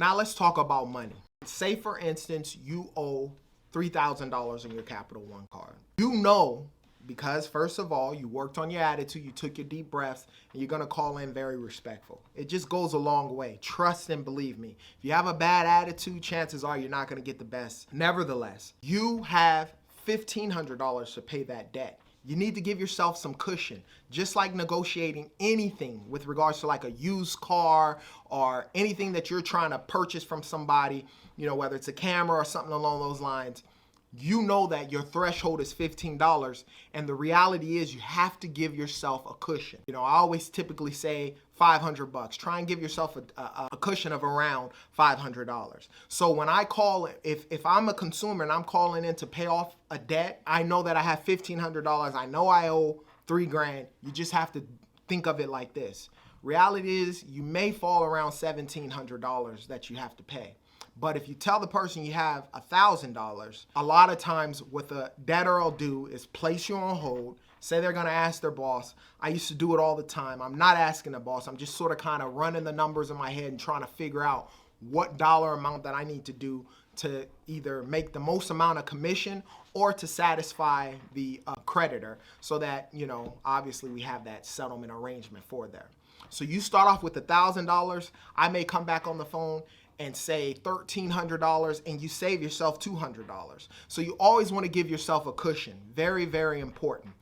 Now let's talk about money. Say for instance, you owe $3,000 on your Capital One card. You know, because first of all, you worked on your attitude, you took your deep breaths, and you're gonna call in very respectful. It just goes a long way. Trust and believe me. If you have a bad attitude, chances are you're not gonna get the best. Nevertheless, you have $1,500 to pay that debt. You need to give yourself some cushion, just like negotiating anything with regards to like a used car or anything that you're trying to purchase from somebody, whether it's a camera or something along those lines. You know that your threshold is $15, and the reality is you have to give yourself a cushion. I always typically say $500. Try and give yourself a cushion of around $500. So when I call, if I'm a consumer and I'm calling in to pay off a debt, I know that I have $1,500. I know I owe $3,000. You just have to think of it like this. Reality is you may fall around $1,700 that you have to pay. But if you tell the person you have $1,000, a lot of times what the debtor will do is place you on hold, say they're gonna ask their boss. I used to do it all the time. I'm not asking the boss. I'm just sort of kind of running the numbers in my head and trying to figure out what dollar amount that I need to do to either make the most amount of commission or to satisfy the creditor so that, obviously we have that settlement arrangement for there. So you start off with $1,000. I may come back on the phone and say $1,300, and you save yourself $200. So you always want to give yourself a cushion. Very, very important.